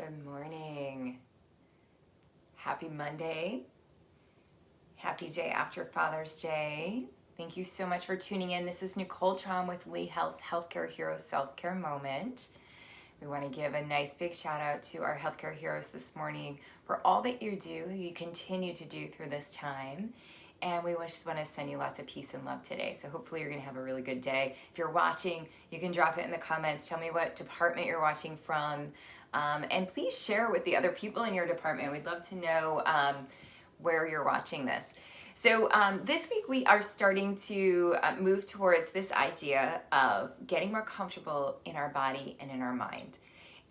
Good morning. Happy Monday. Happy day after Father's Day. Thank you so much for tuning in. This is Nicole Traum with Lee Health's Healthcare Hero Self-Care Moment. We want to give a nice big shout out to our healthcare heroes this morning for all that you do, you continue to do through this time. And we just want to send you lots of peace and love today. So hopefully you're going to have a really good day. If you're watching, you can drop it in the comments. Tell me what department you're watching from. And please share with the other people in your department. We'd love to know where you're watching this. So this week we are starting to move towards this idea of getting more comfortable in our body and in our mind.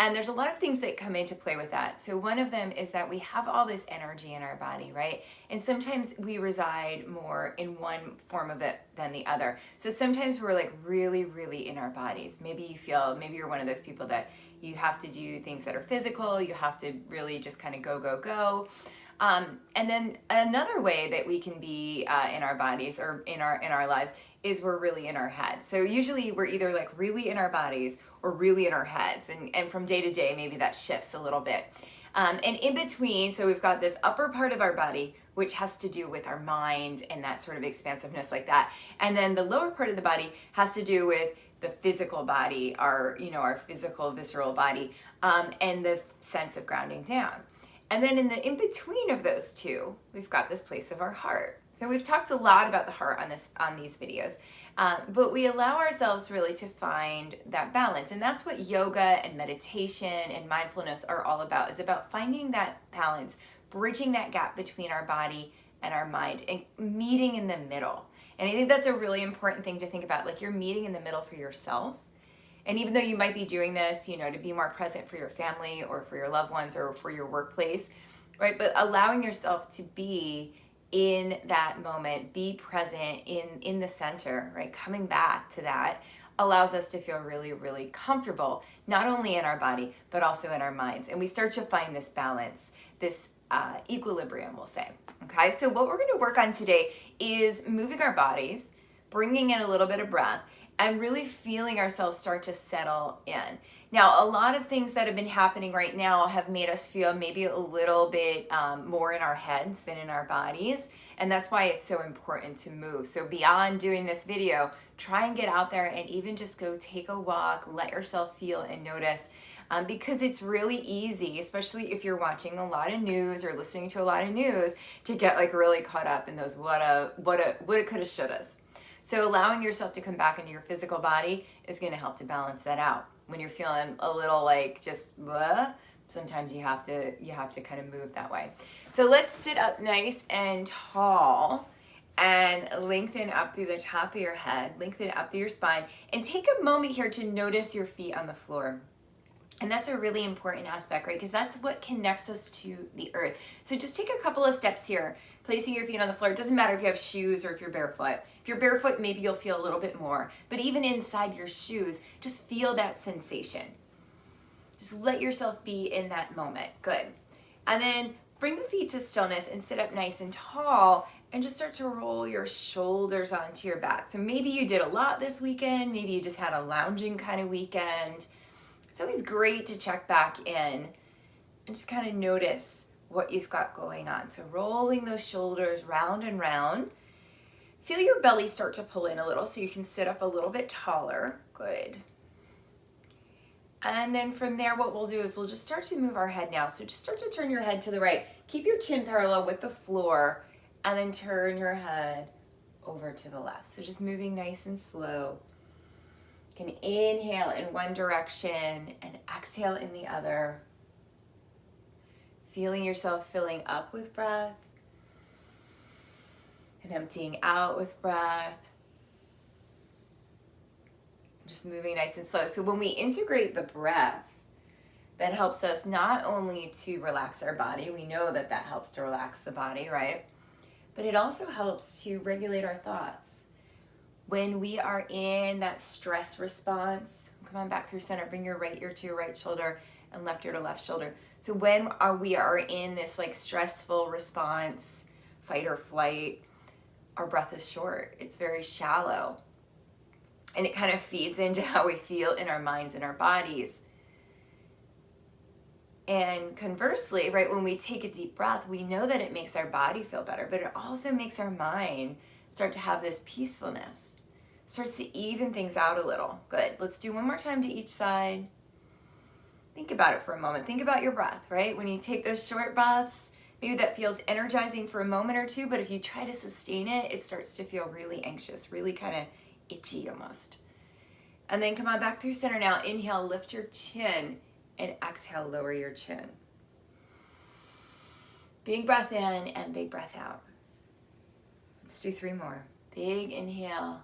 And there's a lot of things that come into play with that. So one of them is that we have all this energy in our body, right? And sometimes we reside more in one form of it than the other. So sometimes we're like really, really in our bodies. Maybe you're one of those people that you have to do things that are physical. You have to really just kind of go. And then another way that we can be in our bodies or in our lives is we're really in our head. So usually we're either like really in our bodies or really in our heads. And from day to day, maybe that shifts a little bit. And in between, so we've got this upper part of our body, which has to do with our mind and that sort of expansiveness like that. And then the lower part of the body has to do with the physical body, our physical visceral body, and the sense of grounding down. And then in the in-between of those two, we've got this place of our heart. So we've talked a lot about the heart on these videos, but we allow ourselves really to find that balance. And that's what yoga and meditation and mindfulness are all about, is about finding that balance, bridging that gap between our body and our mind and meeting in the middle. And I think that's a really important thing to think about, like you're meeting in the middle for yourself. And even though you might be doing this, to be more present for your family or for your loved ones or for your workplace, right? But allowing yourself to be in that moment, be present in the center, right? Coming back to that allows us to feel really, really comfortable, not only in our body, but also in our minds. And we start to find this balance, this equilibrium, we'll say. Okay, so what we're going to work on today is moving our bodies, bringing in a little bit of breath, and really feeling ourselves start to settle in. Now, a lot of things that have been happening right now have made us feel maybe a little bit more in our heads than in our bodies, and that's why it's so important to move. So beyond doing this video, try and get out there and even just go take a walk, let yourself feel and notice, because it's really easy, especially if you're watching a lot of news or listening to a lot of news, to get like really caught up in those woulda, coulda, shouldas. So allowing yourself to come back into your physical body is going to help to balance that out. When you're feeling a little like just blah, sometimes you have to kind of move that way. So let's sit up nice and tall and lengthen up through the top of your head, lengthen up through your spine, and take a moment here to notice your feet on the floor. And that's a really important aspect, right? Because that's what connects us to the earth. So just take a couple of steps here, placing your feet on the floor. It doesn't matter if you have shoes or if you're barefoot. If you're barefoot, maybe you'll feel a little bit more. But even inside your shoes, just feel that sensation. Just let yourself be in that moment. Good. And then bring the feet to stillness and sit up nice and tall and just start to roll your shoulders onto your back. So maybe you did a lot this weekend. Maybe you just had a lounging kind of weekend. It's always great to check back in and just kind of notice what you've got going on. So rolling those shoulders round and round. Feel your belly start to pull in a little so you can sit up a little bit taller. Good. And then from there, what we'll do is we'll just start to move our head now. So just start to turn your head to the right. Keep your chin parallel with the floor and then turn your head over to the left. So just moving nice and slow. You can inhale in one direction and exhale in the other. Feeling yourself filling up with breath and emptying out with breath. Just moving nice and slow. So when we integrate the breath, that helps us not only to relax our body, we know that helps to relax the body, right? But it also helps to regulate our thoughts. When we are in that stress response, come on back through center, bring your right ear to your right shoulder and left ear to left shoulder. So when we are in this like stressful response, fight or flight, our breath is short. It's very shallow. And it kind of feeds into how we feel in our minds and our bodies. And conversely, right, when we take a deep breath, we know that it makes our body feel better, but it also makes our mind start to have this peacefulness. Starts to even things out a little. Good. Let's do one more time to each side. Think about it for a moment. Think about your breath, right? When you take those short breaths, maybe that feels energizing for a moment or two, but if you try to sustain it, it starts to feel really anxious, really kind of itchy almost. And then come on back through center now. Inhale, lift your chin, and exhale, lower your chin. Big breath in and big breath out. Let's do 3 more. Big inhale,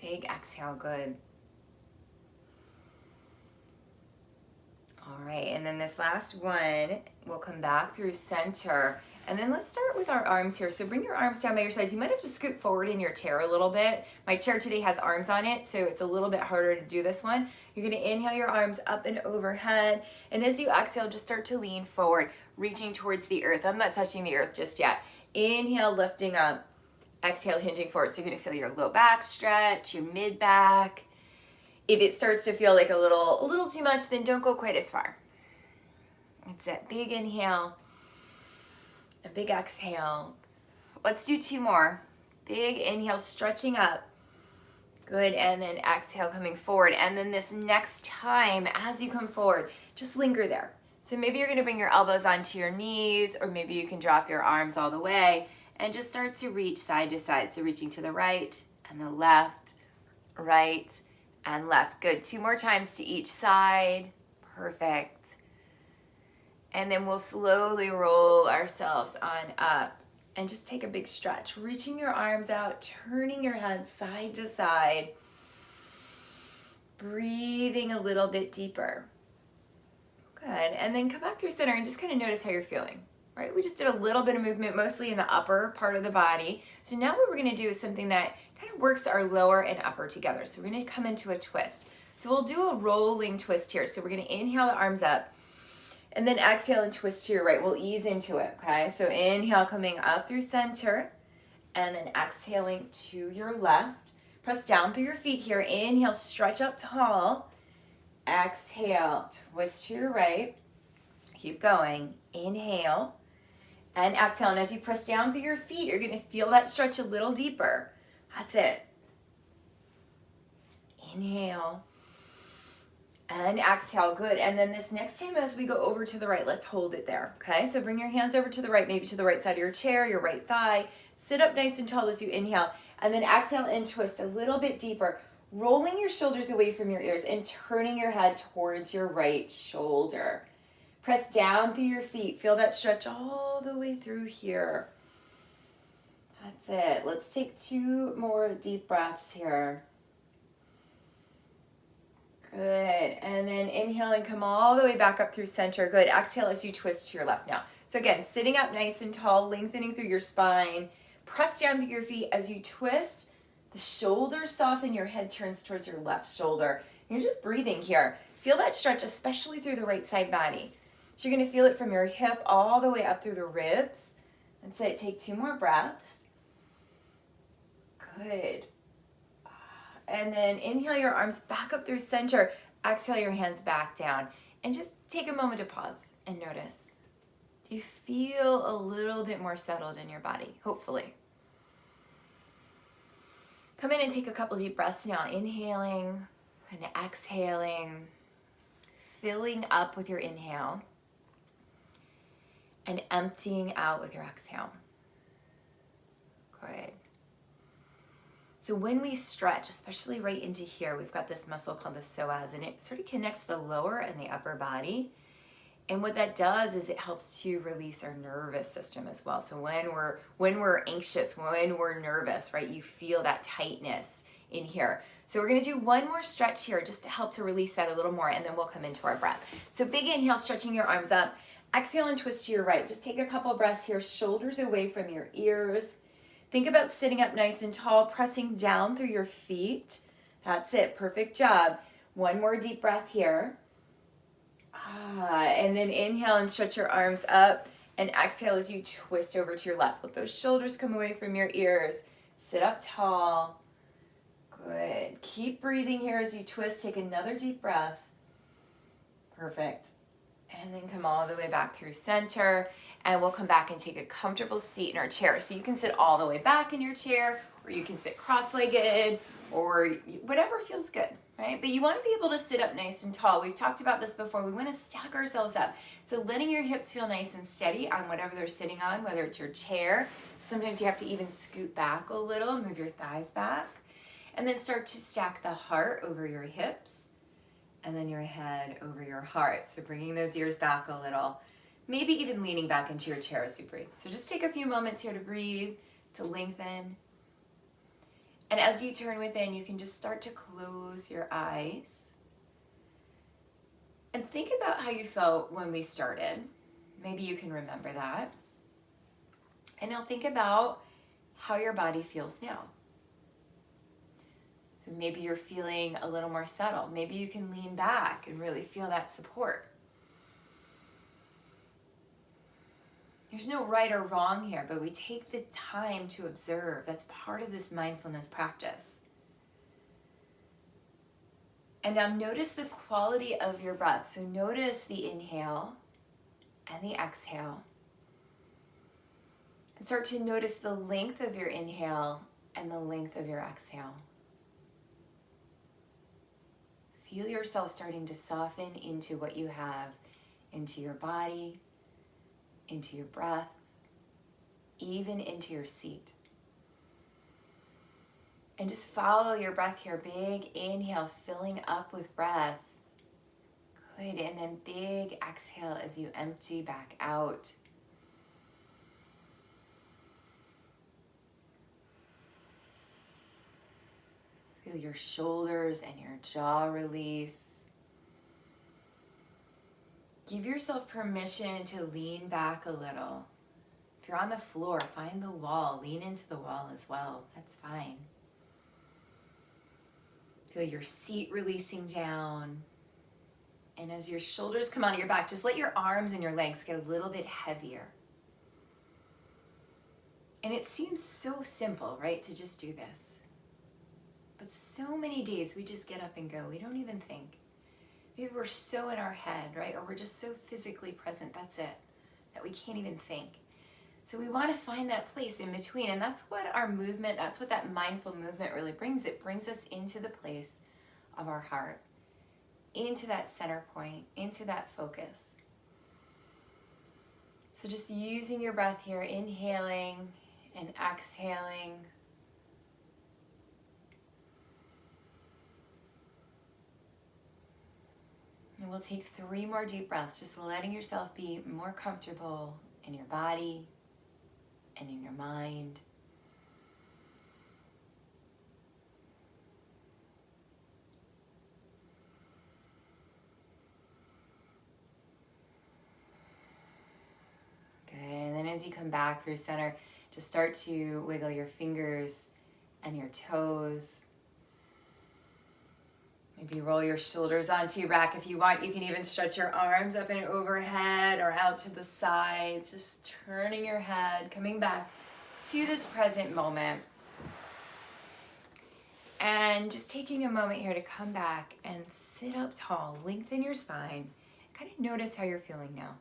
big exhale, good. All right, and then this last one, we'll come back through center. And then let's start with our arms here. So bring your arms down by your sides. You might have to scoot forward in your chair a little bit. My chair today has arms on it, so it's a little bit harder to do this one. You're gonna inhale your arms up and overhead. And as you exhale, just start to lean forward, reaching towards the earth. I'm not touching the earth just yet. Inhale, lifting up. Exhale, hinging forward. So you're gonna feel your low back stretch, your mid back. If it starts to feel like a little too much, then don't go quite as far. That's it. Big inhale. A big exhale. Let's do 2 more. Big inhale, stretching up. Good, and then exhale, coming forward. And then this next time, as you come forward, just linger there. So maybe you're gonna bring your elbows onto your knees, or maybe you can drop your arms all the way and just start to reach side to side. So reaching to the right and the left, right and left. Good, 2 more times to each side. Perfect. And then we'll slowly roll ourselves on up and just take a big stretch, reaching your arms out, turning your head side to side, breathing a little bit deeper. Good, and then come back through center and just kind of notice how you're feeling, right? We just did a little bit of movement, mostly in the upper part of the body. So now what we're gonna do is something that kind of works our lower and upper together. So we're gonna come into a twist. So we'll do a rolling twist here. So we're gonna inhale the arms up, and then exhale and twist to your right. We'll ease into it, okay? So inhale, coming up through center, and then exhaling to your left. Press down through your feet here. Inhale, stretch up tall. Exhale, twist to your right. Keep going. Inhale and exhale. And as you press down through your feet, you're gonna feel that stretch a little deeper. That's it. Inhale. And exhale, good. And then this next time as we go over to the right, let's hold it there, okay? So bring your hands over to the right, maybe to the right side of your chair, your right thigh. Sit up nice and tall as you inhale. And then exhale and twist a little bit deeper, rolling your shoulders away from your ears and turning your head towards your right shoulder. Press down through your feet. Feel that stretch all the way through here. That's it. Let's take 2 more deep breaths here. Good, and then inhale and come all the way back up through center. Good, exhale as you twist to your left now. So again, sitting up nice and tall, lengthening through your spine. Press down through your feet as you twist. The shoulders soften, your head turns towards your left shoulder. You're just breathing here. Feel that stretch, especially through the right side body. So you're gonna feel it from your hip all the way up through the ribs. That's it, take 2 more breaths. Good. And then inhale your arms back up through center. Exhale your hands back down. And just take a moment to pause and notice. Do you feel a little bit more settled in your body? Hopefully. Come in and take a couple deep breaths now. Inhaling and exhaling. Filling up with your inhale. And emptying out with your exhale. Good. So when we stretch, especially right into here, we've got this muscle called the psoas, and it sort of connects the lower and the upper body. And what that does is it helps to release our nervous system as well. So when we're anxious, when we're nervous, right, you feel that tightness in here. So we're gonna do one more stretch here just to help to release that a little more, and then we'll come into our breath. So big inhale, stretching your arms up. Exhale and twist to your right. Just take a couple breaths here, shoulders away from your ears. Think about sitting up nice and tall, pressing down through your feet. That's it, perfect job. One more deep breath here. And then inhale and stretch your arms up, and exhale as you twist over to your left. Let those shoulders come away from your ears. Sit up tall. Good. Keep breathing here as you twist. Take another deep breath. Perfect. And then come all the way back through center. And we'll come back and take a comfortable seat in our chair. So you can sit all the way back in your chair, or you can sit cross-legged, or whatever feels good, right? But you want to be able to sit up nice and tall. We've talked about this before. We want to stack ourselves up. So letting your hips feel nice and steady on whatever they're sitting on, whether it's your chair. Sometimes you have to even scoot back a little, move your thighs back. And then start to stack the heart over your hips, and then your head over your heart. So bringing those ears back a little. Maybe even leaning back into your chair as you breathe. So just take a few moments here to breathe, to lengthen. And as you turn within, you can just start to close your eyes. And think about how you felt when we started. Maybe you can remember that. And now think about how your body feels now. So maybe you're feeling a little more settled. Maybe you can lean back and really feel that support. There's no right or wrong here, but we take the time to observe. That's part of this mindfulness practice. And now notice the quality of your breath. So notice the inhale and the exhale. And start to notice the length of your inhale and the length of your exhale. Feel yourself starting to soften into what you have, into your body, into your breath, even into your seat. And just follow your breath here. Big inhale, filling up with breath. Good, and then big exhale as you empty back out. Feel your shoulders and your jaw release. Give yourself permission to lean back a little. If you're on the floor, find the wall. Lean into the wall as well. That's fine. Feel your seat releasing down. And as your shoulders come onto your back, just let your arms and your legs get a little bit heavier. And it seems so simple, right, to just do this. But so many days we just get up and go. We don't even think. Maybe we're so in our head, right? Or we're just so physically present, that's it, that we can't even think. So we want to find that place in between. And that's what our movement, that's what that mindful movement really brings. It brings us into the place of our heart, into that center point, into that focus. So just using your breath here, inhaling and exhaling. And we'll take 3 more deep breaths, just letting yourself be more comfortable in your body and in your mind. Good, and then as you come back through center, just start to wiggle your fingers and your toes. Maybe roll your shoulders onto your back. If you want, you can even stretch your arms up and overhead or out to the sides. Just turning your head, coming back to this present moment. And just taking a moment here to come back and sit up tall. Lengthen your spine. Kind of notice how you're feeling now.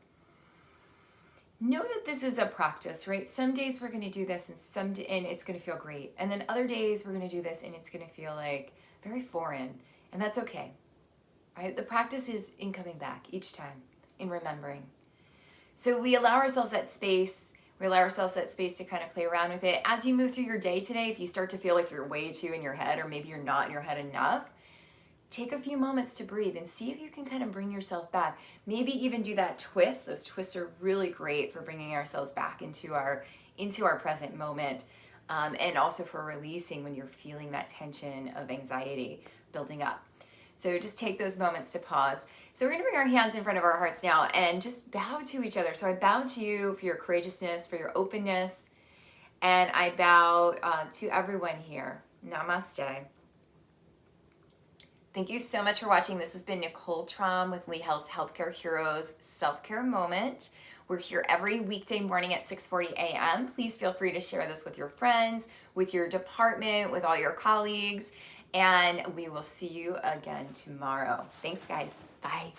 Know that this is a practice, right? Some days we're going to do this and it's going to feel great. And then other days we're going to do this and it's going to feel like very foreign. And that's okay, right? The practice is in coming back each time, in remembering. So we allow ourselves that space. We allow ourselves that space to kind of play around with it. As you move through your day today, if you start to feel like you're way too in your head, or maybe you're not in your head enough, take a few moments to breathe and see if you can kind of bring yourself back. Maybe even do that twist. Those twists are really great for bringing ourselves back into our present moment. And also for releasing when you're feeling that tension of anxiety building up. So just take those moments to pause. So we're going to bring our hands in front of our hearts now and just bow to each other. So I bow to you for your courageousness, for your openness, and I bow to everyone here. Namaste. Thank you so much for watching. This has been Nicole Traum with Lee Health's Healthcare Heroes Self-Care Moment. We're here every weekday morning at 6:40 a.m. Please feel free to share this with your friends, with your department, with all your colleagues, and we will see you again tomorrow. Thanks, guys. Bye.